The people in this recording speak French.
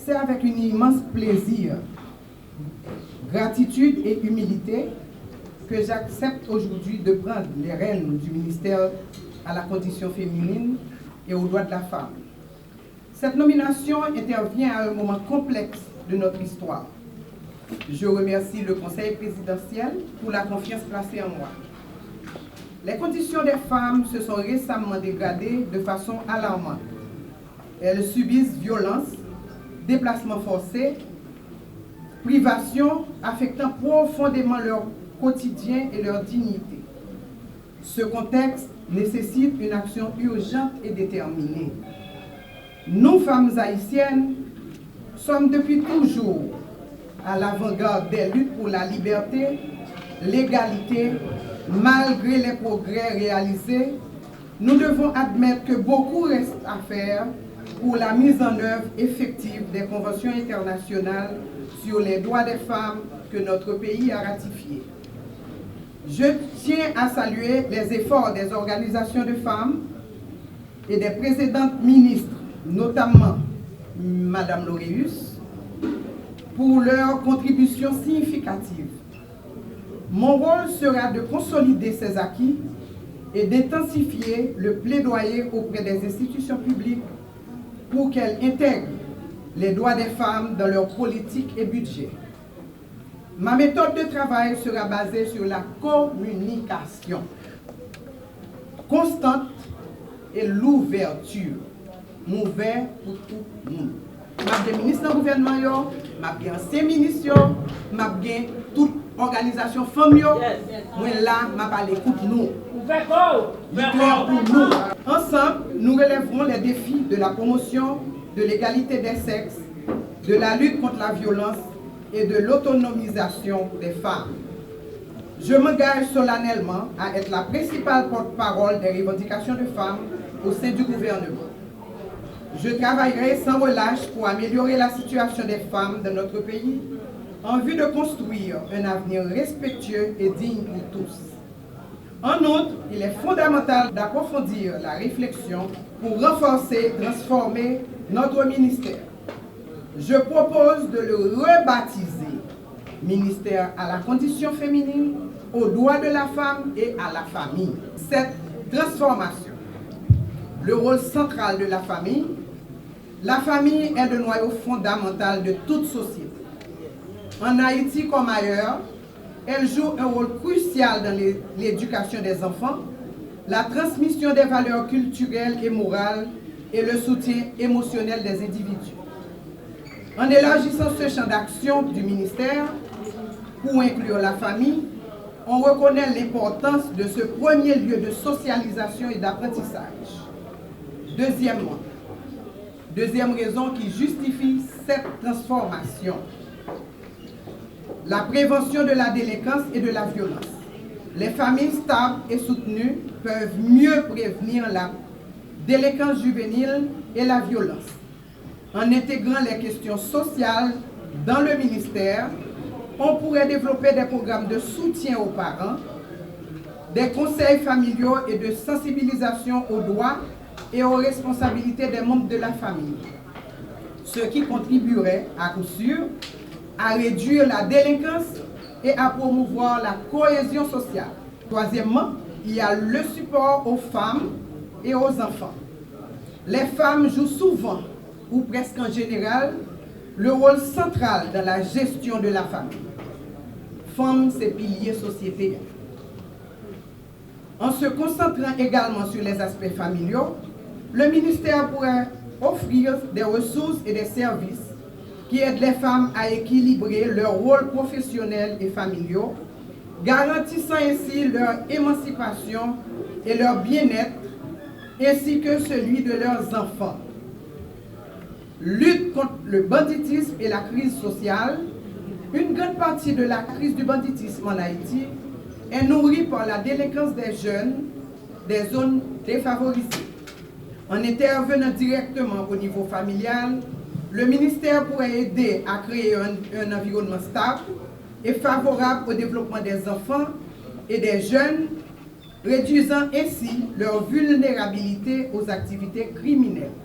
C'est avec un immense plaisir, gratitude et humilité que j'accepte aujourd'hui de prendre les rênes du ministère à la condition féminine et aux droits de la femme. Cette nomination intervient à un moment complexe de notre histoire. Je remercie le Conseil présidentiel pour la confiance placée en moi. Les conditions des femmes se sont récemment dégradées de façon alarmante. Elles subissent violences, déplacements forcés, privations affectant profondément leur quotidien et leur dignité. Ce contexte nécessite une action urgente et déterminée. Nous, femmes haïtiennes, sommes depuis toujours à l'avant-garde des luttes pour la liberté, l'égalité. Malgré les progrès réalisés, nous devons admettre que beaucoup reste à faire pour la mise en œuvre effective des conventions internationales sur les droits des femmes que notre pays a ratifiées. Je tiens à saluer les efforts des organisations de femmes et des précédentes ministres, notamment Mme Laureus, pour leur contribution significative. Mon rôle sera de consolider ces acquis et d'intensifier le plaidoyer auprès des institutions publiques pour qu'elles intègrent les droits des femmes dans leur politique et budget. Ma méthode de travail sera basée sur la communication constante et l'ouverture. M'ouvert pour tout le monde. Je suis ministre du gouvernement, je suis ancien ministre, je suis toute organisation famille. Moi là, je parle écoute nous. Pour nous. Ensemble, nous relèverons les défis de la promotion de l'égalité des sexes, de la lutte contre la violence et de l'autonomisation des femmes. Je m'engage solennellement à être la principale porte-parole des revendications de femmes au sein du gouvernement. Je travaillerai sans relâche pour améliorer la situation des femmes de notre pays en vue de construire un avenir respectueux et digne pour tous. En outre, il est fondamental d'approfondir la réflexion pour renforcer et transformer notre ministère. Je propose de le rebaptiser ministère à la condition féminine, aux droits de la femme et à la famille. Cette transformation, le rôle central de la famille est le noyau fondamental de toute société. En Haïti comme ailleurs, elle joue un rôle crucial dans l'éducation des enfants, la transmission des valeurs culturelles et morales et le soutien émotionnel des individus. En élargissant ce champ d'action du ministère pour inclure la famille, on reconnaît l'importance de ce premier lieu de socialisation et d'apprentissage. Deuxième raison qui justifie cette transformation, la prévention de la délinquance et de la violence. Les familles stables et soutenues peuvent mieux prévenir la délinquance juvénile et la violence. En intégrant les questions sociales dans le ministère, on pourrait développer des programmes de soutien aux parents, des conseils familiaux et de sensibilisation aux droits et aux responsabilités des membres de la famille, ce qui contribuerait à coup sûr à réduire la délinquance et à promouvoir la cohésion sociale. Troisièmement, il y a le support aux femmes et aux enfants. Les femmes jouent souvent, ou presque en général, le rôle central dans la gestion de la famille. Femmes, c'est pilier société. En se concentrant également sur les aspects familiaux, le ministère pourrait offrir des ressources et des services qui aident les femmes à équilibrer leur rôle professionnel et familiaux, garantissant ainsi leur émancipation et leur bien-être, ainsi que celui de leurs enfants. Lutte contre le banditisme et la crise sociale. Une grande partie de la crise du banditisme en Haïti est nourrie par la délinquance des jeunes des zones défavorisées. En intervenant directement au niveau familial, le ministère pourrait aider à créer un environnement stable et favorable au développement des enfants et des jeunes, réduisant ainsi leur vulnérabilité aux activités criminelles.